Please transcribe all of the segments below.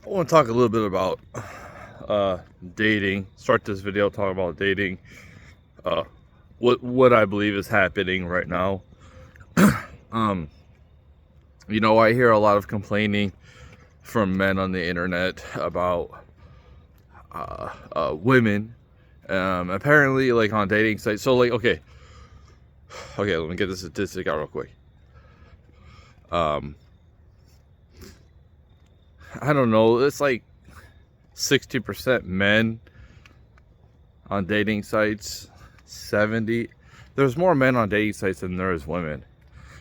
I want to talk a little bit about dating. Start this video talking about dating. Uh, what I believe is happening right now. Um, I hear a lot of complaining from men on the internet about women. Apparently, like on dating sites. So, like, okay, let me get this statistic out real quick. I don't know. It's like 60% men on dating sites. 70. There's more men on dating sites than there is women.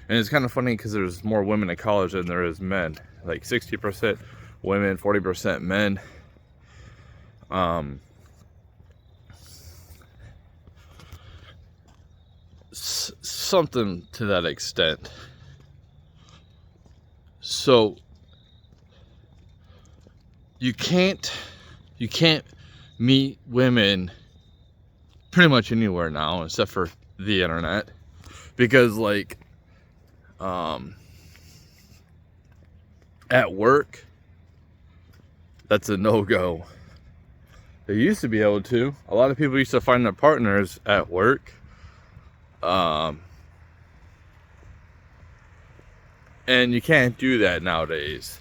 And it's kind of funny because there's more women in college than there is men. Like 60% women, 40% men. Something to that extent. So you can't meet women pretty much anywhere now except for the internet, because like at work, that's a no-go. They used to be able to. A lot of people used to find their partners at work. And you can't do that nowadays.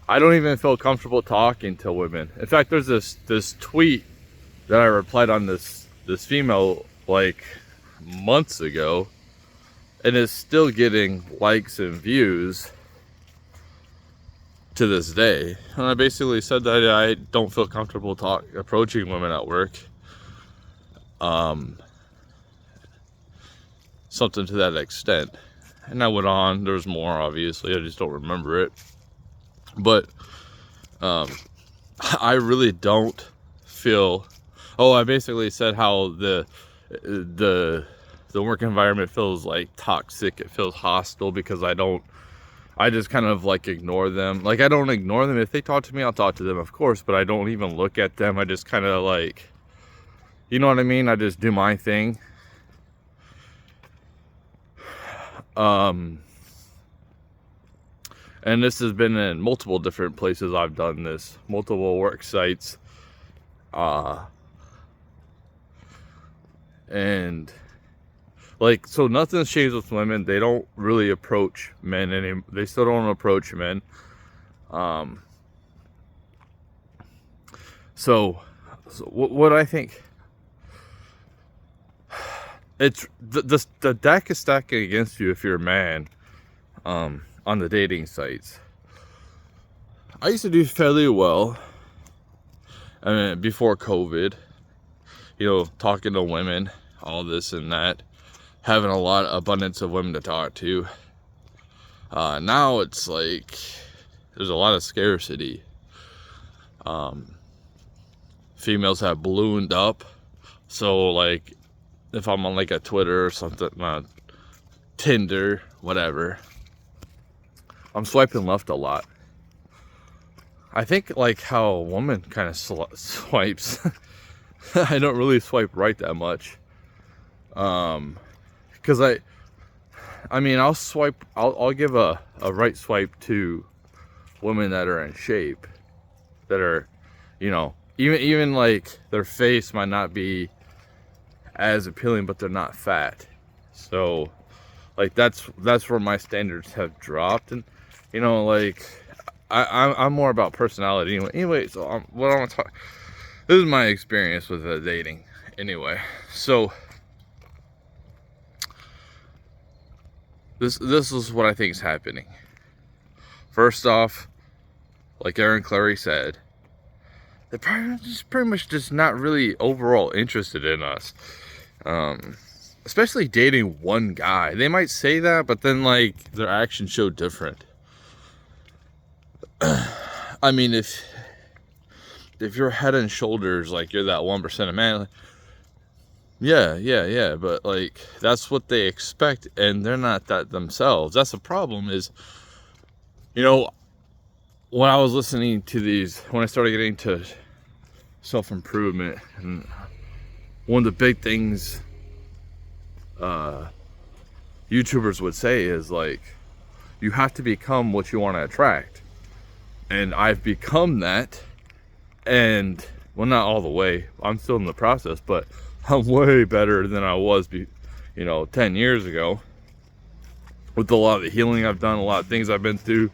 I don't even feel comfortable talking to women. In fact, there's this tweet that I replied on this female like months ago, and it's still getting likes and views to this day. And I basically said that I don't feel comfortable approaching women at work. Something to that extent. And I went on. There's more, obviously. I just don't remember it. But I really don't feel. Oh, I basically said how the work environment feels like toxic. It feels hostile because I just kind of like ignore them. Like, I don't ignore them. If they talk to me, I'll talk to them, of course. But I don't even look at them. I just kind of like, you know what I mean? I just do my thing. And this has been in multiple different places. I've done this, multiple work sites, and like, so nothing's changed with women. They don't really approach men anymore. They still don't approach men. So what I think, it's the deck is stacking against you if you're a man. On the dating sites, I used to do fairly well. I mean, before COVID, talking to women, all this and that, having a lot of abundance of women to talk to. Now it's like there's a lot of scarcity. Females have ballooned up, so like if I'm on like a Twitter or something, Tinder, whatever, I'm swiping left a lot. I think like how a woman kind of swipes. I don't really swipe right that much. Because I mean, I'll give a right swipe to women that are in shape, that are, even like their face might not be as appealing, but they're not fat. So like that's where my standards have dropped. And like I'm more about personality anyway. So what I want to talk, this is my experience with dating anyway. So this is what I think is happening. First off, like Aaron Clary said, they're pretty much just not really overall interested in us. Especially dating one guy. They might say that, but then like their actions show different. I mean, if you're head and shoulders, like you're that 1% of man, like, yeah, but like that's what they expect, and they're not that themselves. That's the problem. Is when I was listening to these, when I started getting to self-improvement, and one of the big things YouTubers would say is like, you have to become what you want to attract. And I've become that. And, well, not all the way. I'm still in the process, but I'm way better than I was, 10 years ago. With a lot of the healing I've done, a lot of things I've been through.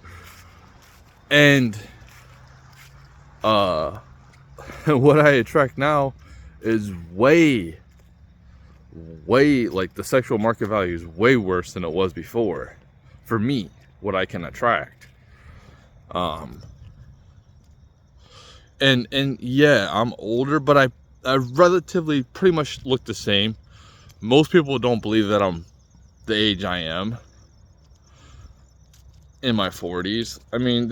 And what I attract now is way, like, the sexual market value is way worse than it was before. For me, what I can attract. And yeah, I'm older, but I relatively pretty much look the same. Most people don't believe that I'm the age I am in my 40s. I mean,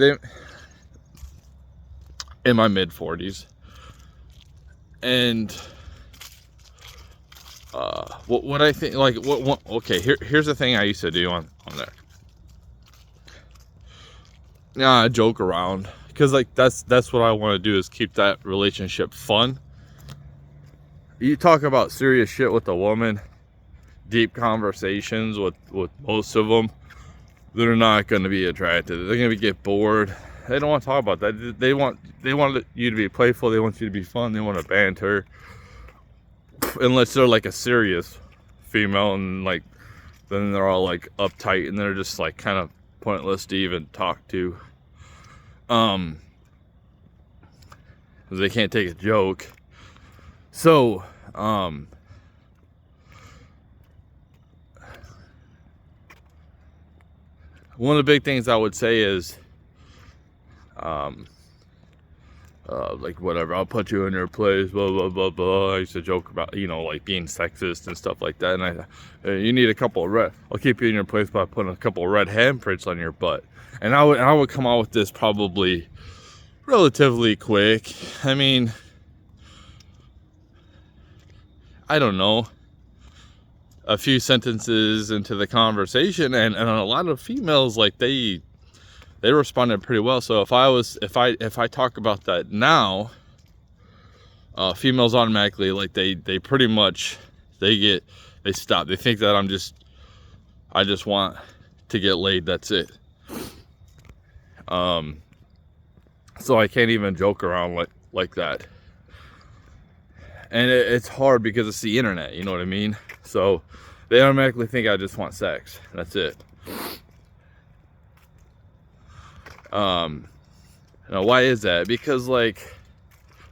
in my mid 40s. And what I think, like, okay, here's the thing I used to do on there. Yeah, I joke around, because, like, that's what I want to do, is keep that relationship fun. You talk about serious shit with a woman, deep conversations with most of them, they're not going to be attracted. They're going to get bored. They don't want to talk about that. They want you to be playful. They want you to be fun. They want to banter. Unless they're like a serious female, and like then they're all like uptight and they're just like kind of pointless to even talk to. Because they can't take a joke. So, one of the big things I would say is, like, whatever, I'll put you in your place, blah, blah, blah, blah. I used to joke about, like, being sexist and stuff like that. And you need a couple of I'll keep you in your place by putting a couple of red handprints on your butt. And I would come out with this probably relatively quick. I mean, I don't know, a few sentences into the conversation, and a lot of females, like, they responded pretty well. So if I talk about that now, females automatically, like, they pretty much, they stop. They think that I just want to get laid. That's it. So I can't even joke around like that. And it's hard because it's the internet, you know what I mean? So they automatically think I just want sex. That's it. Now, why is that? Because, like,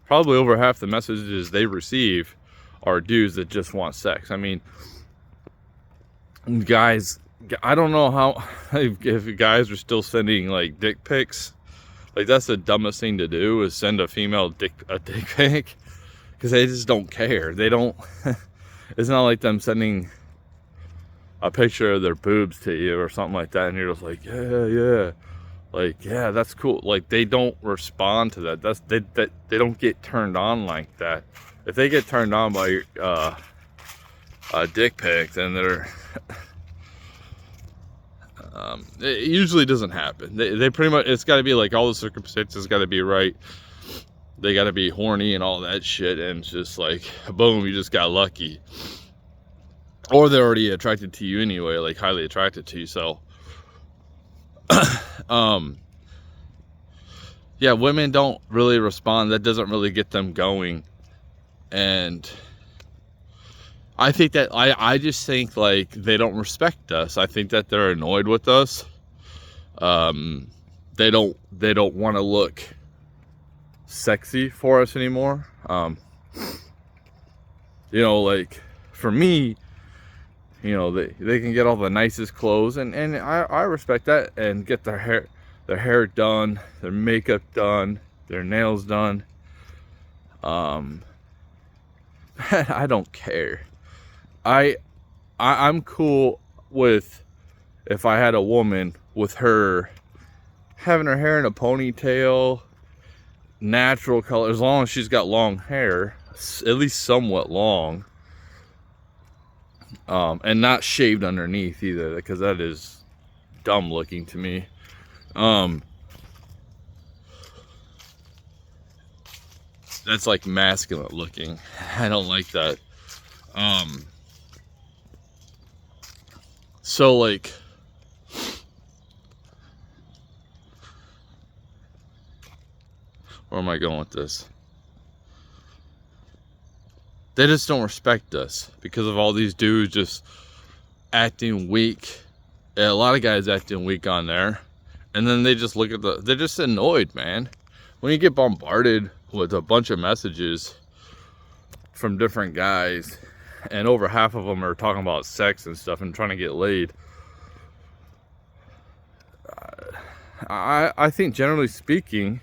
probably over half the messages they receive are dudes that just want sex. I mean, guys, I don't know how, if guys are still sending, like, dick pics. Like, that's the dumbest thing to do, is send a female a dick pic. Because they just don't care. They don't, it's not like them sending a picture of their boobs to you or something like that, and you're just like, yeah. Like, yeah, that's cool. Like, they don't respond to that. They don't get turned on like that. If they get turned on by a dick pic, then they're it usually doesn't happen. They pretty much, it's got to be like, all the circumstances got to be right. They got to be horny and all that shit, and it's just like, boom, you just got lucky. Or they're already attracted to you anyway, like, highly attracted to you. So yeah, women don't really respond. That doesn't really get them going. And I think that I just think, like, they don't respect us. I think that they're annoyed with us. They don't want to look sexy for us anymore. Like, for me, they can get all the nicest clothes, and I respect that, and get their hair done, their makeup done, their nails done. I don't care. I'm cool with, if I had a woman, with her having her hair in a ponytail, natural color, as long as she's got long hair, at least somewhat long, and not shaved underneath either, because that is dumb looking to me. That's like masculine looking. I don't like that. So, like, Where am I going with this? They just don't respect us because of all these dudes just acting weak. A lot of guys acting weak on there. And then they just look at they're just annoyed, man. When you get bombarded with a bunch of messages from different guys, and over half of them are talking about sex and stuff and trying to get laid. I think generally speaking,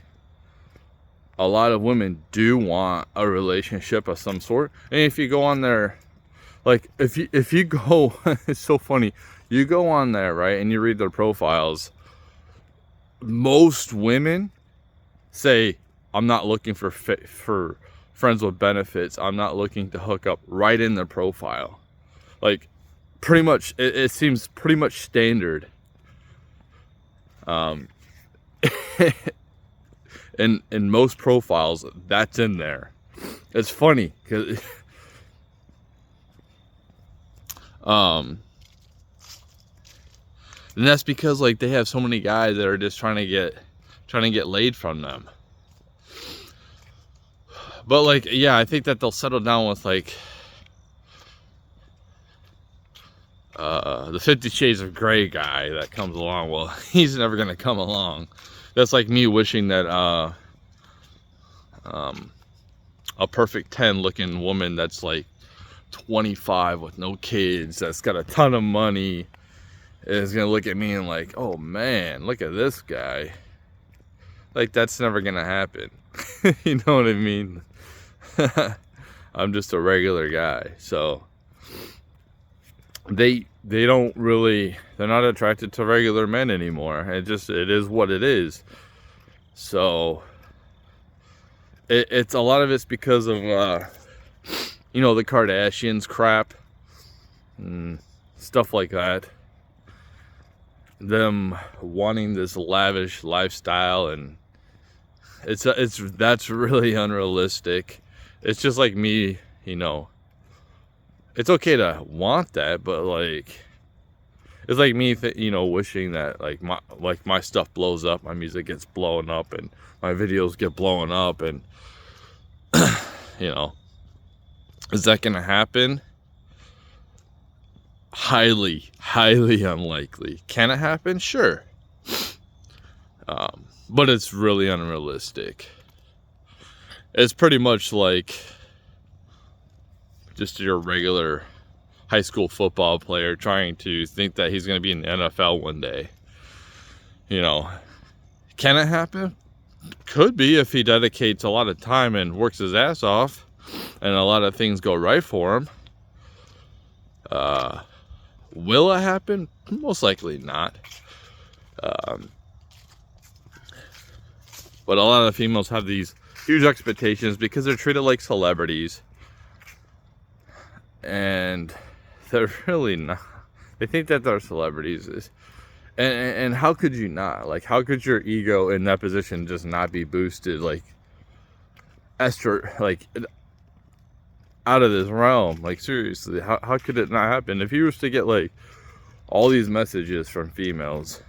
a lot of women do want a relationship of some sort. And if you go on there, like if you go, it's so funny. You go on there, right, and you read their profiles. Most women say, "I'm not looking for friends with benefits. I'm not looking to hook up," right in their profile. Like, pretty much, it seems pretty much standard. In most profiles, that's in there. It's funny because and that's because like they have so many guys that are just trying to get laid from them. But like, yeah, I think that they'll settle down with like the 50 Shades of Grey guy that comes along. Well, he's never gonna come along. That's like me wishing that a perfect 10 looking woman that's like 25 with no kids, that's got a ton of money, is gonna look at me and like, oh man, look at this guy. Like, that's never gonna happen. You know what I mean? I'm just a regular guy. So they don't really, they're not attracted to regular men anymore. It is what it is. So it's a lot of it's because of you know, the Kardashians crap and stuff like that. Them wanting this lavish lifestyle, and that's really unrealistic. It's just like me, you know. It's okay to want that, but like, it's like me, you know, wishing that like my stuff blows up, my music gets blown up, and my videos get blown up, and you know, is that gonna happen? Highly, highly unlikely. Can it happen? Sure. But it's really unrealistic. It's pretty much like just your regular high school football player trying to think that he's going to be in the NFL one day. You know, can it happen? Could be, if he dedicates a lot of time and works his ass off and a lot of things go right for him. Will it happen? Most likely not. But a lot of females have these huge expectations because they're treated like celebrities. And they're really not. They think that they're celebrities. And how could you not? Like, how could your ego in that position just not be boosted? Like, like, out of this realm. Like, seriously, how could it not happen? If you was to get, like, all these messages from females,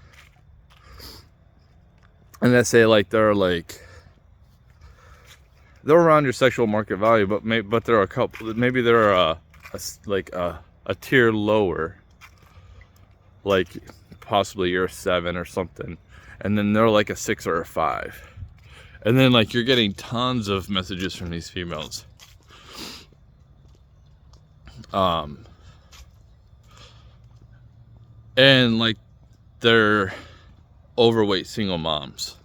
and let's say, like, they're around your sexual market value, but they're a couple, maybe they're a tier lower, like possibly you're a 7 or something, and then they're like a 6 or a 5, and then like you're getting tons of messages from these females, and like they're overweight single moms,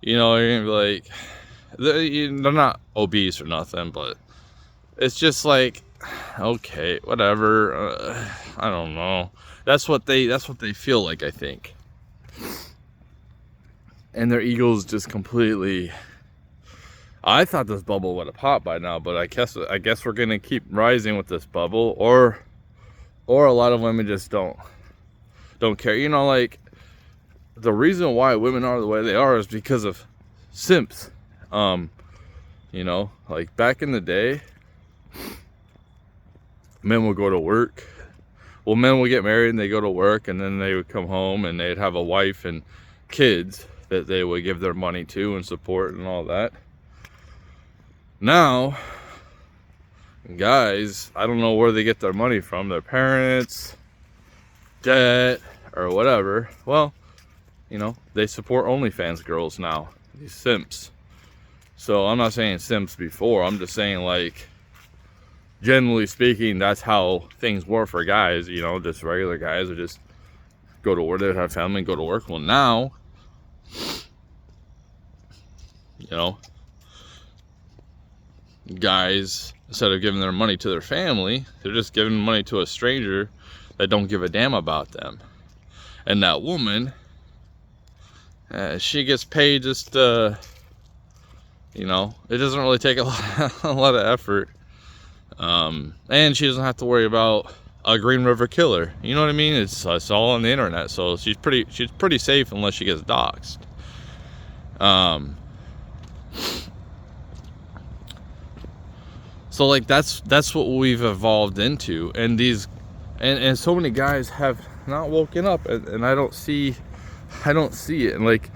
you know, you're gonna be like, they're not obese or nothing, but it's just like, okay, whatever. I don't know. That's what they feel like, I think. And their ego's just completely. I thought this bubble would have popped by now, but I guess we're gonna keep rising with this bubble, or a lot of women just don't care. You know, like, the reason why women are the way they are is because of simps. You know, like back in the day, men would go to work, Well, men would get married and they go to work, and then they would come home and they'd have a wife and kids that they would give their money to and support and all that. Now, guys, I don't know where they get their money from, their parents, debt, or whatever. Well, you know, they support OnlyFans girls now, these simps. So I'm not saying simps before, I'm just saying, like, generally speaking, that's how things were for guys, you know, just regular guys would just go to work, they'd have family and go to work. Well, now, you know, guys, instead of giving their money to their family, they're just giving money to a stranger that don't give a damn about them. And that woman, she gets paid just, you know, it doesn't really take a lot of effort. And she doesn't have to worry about a Green River Killer. You know what I mean? It's all on the internet, so she's pretty safe unless she gets doxxed. So like that's what we've evolved into, and and so many guys have not woken up, and I don't see it. And like,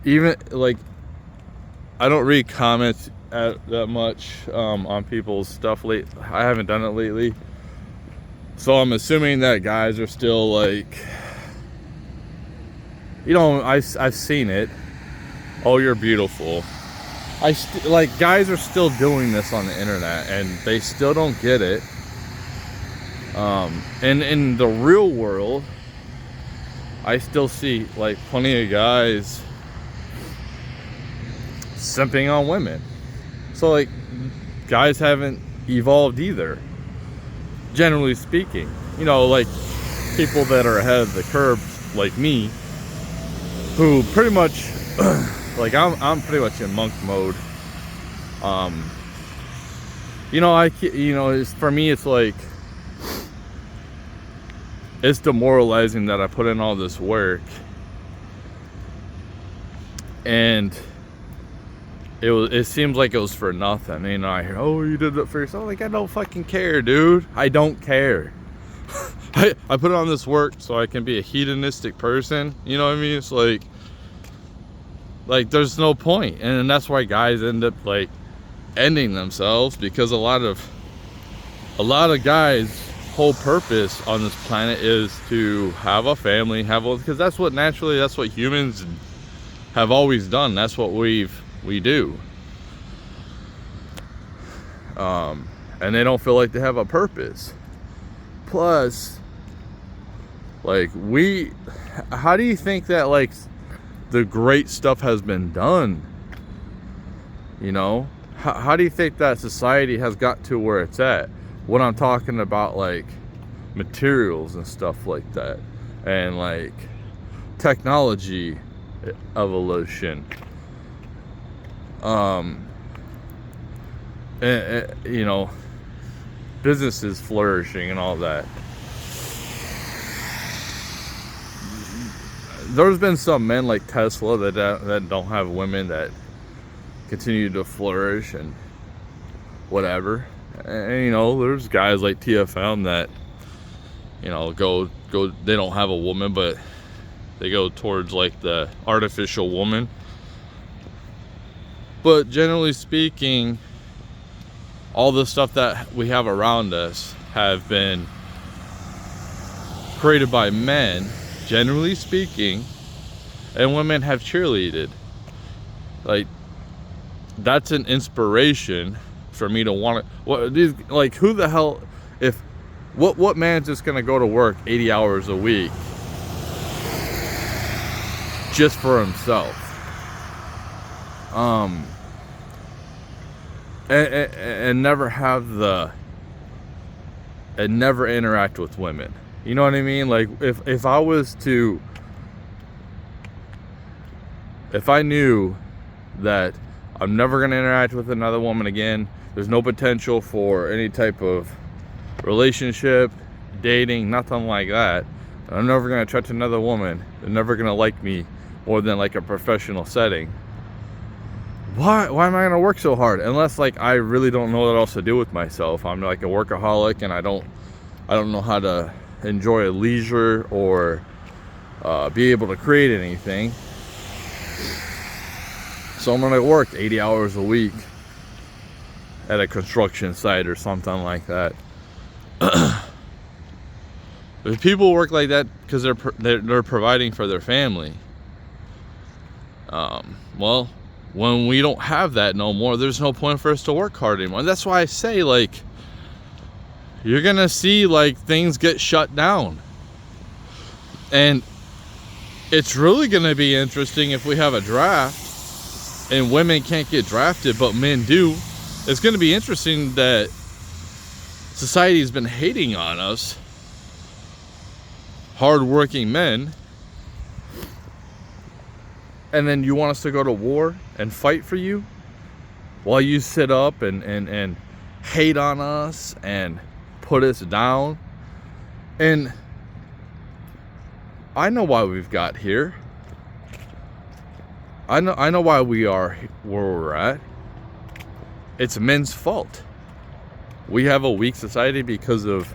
even like, I don't read comments that much on people's stuff late. I haven't done it lately, so I'm assuming that guys are still like, you know, I've seen it. Oh, you're beautiful. Like, guys are still doing this on the internet, and they still don't get it. And in the real world, I still see like plenty of guys simping on women. So like, guys haven't evolved either, generally speaking. You know, like people that are ahead of the curve like me, who pretty much like, I'm pretty much in monk mode. You know, for me, it's like, it's demoralizing that I put in all this work, and it seems like it was for nothing. You know, I hear, oh, you did it for yourself. Like, I don't fucking care, dude. I don't care. I put on this work so I can be a hedonistic person. You know what I mean? It's like there's no point. And that's why guys end up like ending themselves, because a lot of guys' whole purpose on this planet is to have a family, because that's what humans have always done. That's what we do. And they don't feel like they have a purpose. Plus, like, how do you think that like the great stuff has been done? You know, how do you think that society has got to where it's at? When I'm talking about like materials and stuff like that, and like technology evolution, and, you know, businesses flourishing and all that. There's been some men like Tesla that don't have women that continue to flourish and whatever. And you know, there's guys like TFM that, you know, go they don't have a woman, but they go towards like the artificial woman. But generally speaking, all the stuff that we have around us have been created by men, generally speaking, and women have cheerleaded. Like, that's an inspiration for me to want to, like, who the hell, what man's just gonna go to work 80 hours a week just for himself, and never never interact with women? You know what I mean? Like, if I knew that I'm never going to interact with another woman again, there's no potential for any type of relationship, dating, nothing like that, I'm never going to touch another woman, they're never going to like me more than like a professional setting, why am I going to work so hard? Unless like I really don't know what else to do with myself. I'm like a workaholic, and I don't know how to enjoy a leisure or be able to create anything. So I'm gonna work 80 hours a week at a construction site or something like that. If people work like that because they're providing for their family, well, when we don't have that no more, there's no point for us to work hard anymore. And that's why I say, like, you're gonna see like things get shut down, and it's really gonna be interesting if we have a draft and women can't get drafted but men do. It's gonna be interesting that society's been hating on us hard-working men, and then you want us to go to war and fight for you while you sit up and hate on us and put us down. And I know why we've got here. I know why we are where we're at. It's men's fault. We have a weak society because of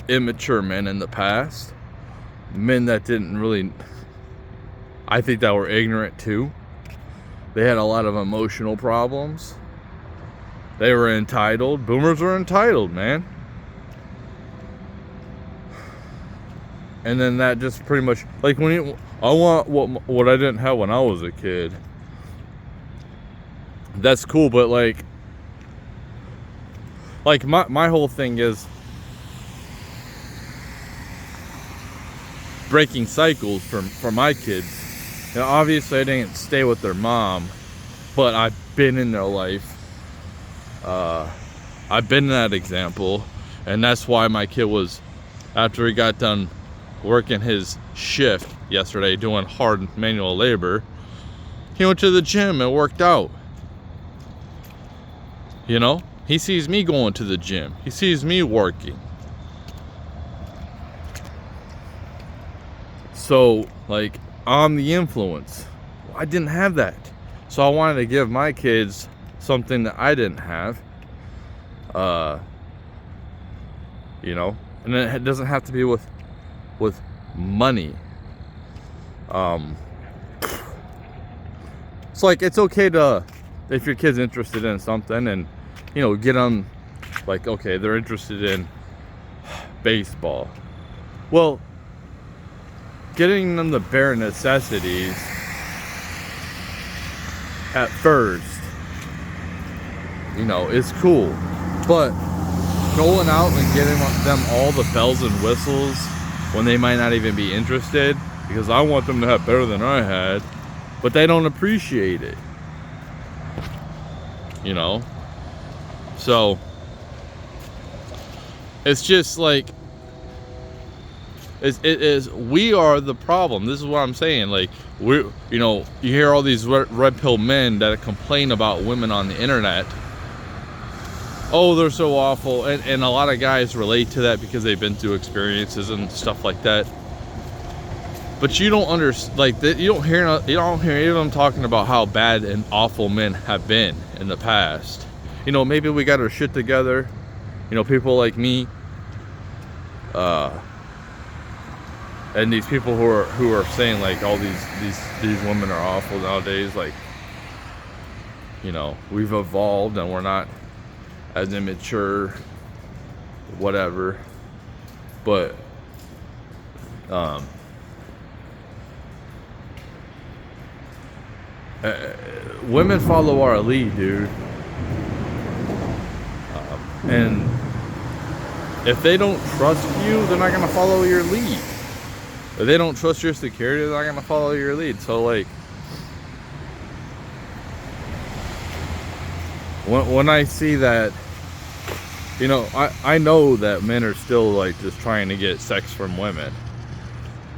immature men in the past. Men that didn't really, I think, that were ignorant too. They had a lot of emotional problems. They were entitled. Boomers were entitled, man. And then that just pretty much, like, I want what I didn't have when I was a kid. That's cool, but like my whole thing is breaking cycles for my kids. You know, obviously I didn't stay with their mom, but I've been in their life. I've been that example, and that's why my kid was, after he got done working his shift yesterday doing hard manual labor, he went to the gym and worked out. You know, he sees me going to the gym, he sees me working. So, like, I'm the influence. I didn't have that. So I wanted to give my kids something that I didn't have. You know, and it doesn't have to be with money. It's like, it's okay to, if your kid's interested in something and, you know, get them, like, okay, they're interested in baseball. Well, getting them the bare necessities at first, you know, is cool. But going out and getting them all the bells and whistles when they might not even be interested, because I want them to have better than I had, but they don't appreciate it. You know? So, it's just like, it is, we are the problem. This is what I'm saying. Like, we're, you know, you hear all these red pill men that complain about women on the internet. Oh, they're so awful. And a lot of guys relate to that because they've been through experiences and stuff like that. But you don't understand, like, you don't hear any of them talking about how bad and awful men have been in the past. You know, maybe we got our shit together. You know, people like me, and these people who are saying, like, all these women are awful nowadays. Like, you know, we've evolved and we're not as immature, whatever. But women follow our lead, dude. And if they don't trust you, they're not gonna follow your lead. If they don't trust your security, they're not gonna follow your lead. So, like, when I see that, you know, I know that men are still, like, just trying to get sex from women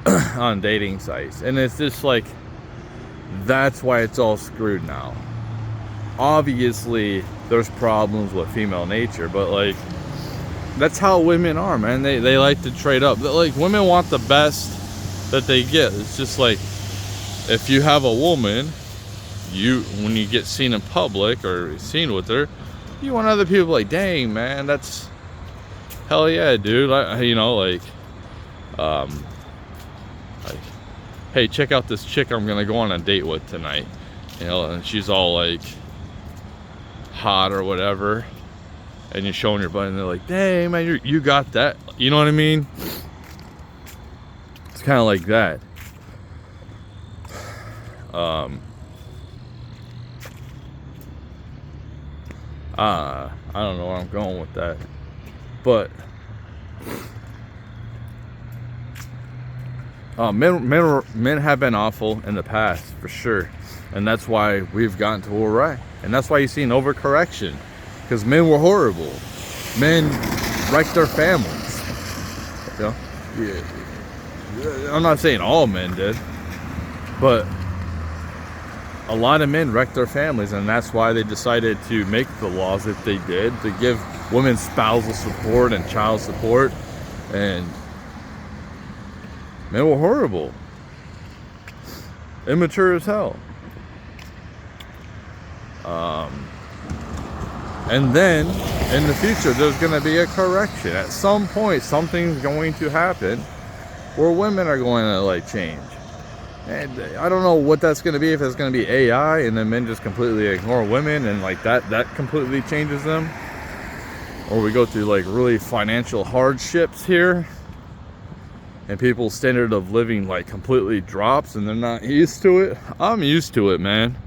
on dating sites, and it's just like, that's why it's all screwed now. Obviously there's problems with female nature, but, like, that's how women are, man. They like to trade up. Like, women want the best that they get. It's just like, if you have a woman, when you get seen in public or seen with her, you want other people like, dang, man, that's hell yeah, dude. You know, like, Like, hey, check out this chick I'm gonna go on a date with tonight, you know, and she's all like hot or whatever, and you're showing your butt and they're like, dang man, you got that, you know what I mean? It's kind of like that. I don't know where I'm going with that, but men have been awful in the past for sure, and that's why we've gotten to where we're at, and that's why you see an overcorrection, because men were horrible. Men wrecked their families. You know? Yeah. I'm not saying all men did, but a lot of men wrecked their families, and that's why they decided to make the laws that they did, to give women spousal support and child support. And men were horrible, immature as hell. And then in the future there's going to be a correction. At some point something's going to happen where women are going to like change. And I don't know what that's going to be, if it's going to be AI and then men just completely ignore women and like that completely changes them, or we go through like really financial hardships here and people's standard of living like completely drops and they're not used to it. I'm used to it, man.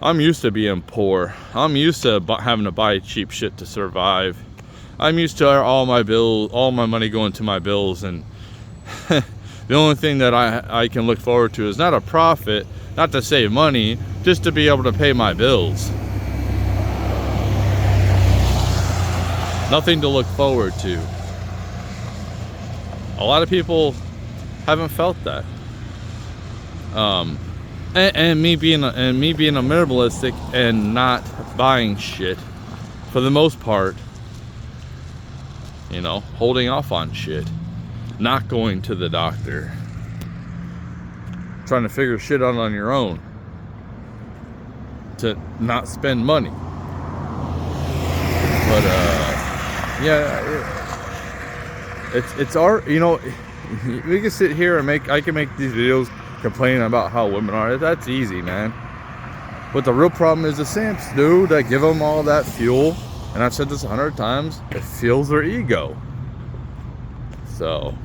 I'm used to being poor. I'm used to having to buy cheap shit to survive. I'm used to all my money going to my bills, and the only thing that I can look forward to is not a profit, not to save money, just to be able to pay my bills. Nothing to look forward to. A lot of people haven't felt that. And me being a minimalistic and not buying shit for the most part, you know, holding off on shit, not going to the doctor, trying to figure shit out on your own to not spend money. But yeah, it's our, you know, we can sit here and I can make these videos complaining about how women are. That's easy, man. But the real problem is the simps, dude, that give them all that fuel. And I've said this 100 times, it fuels their ego. So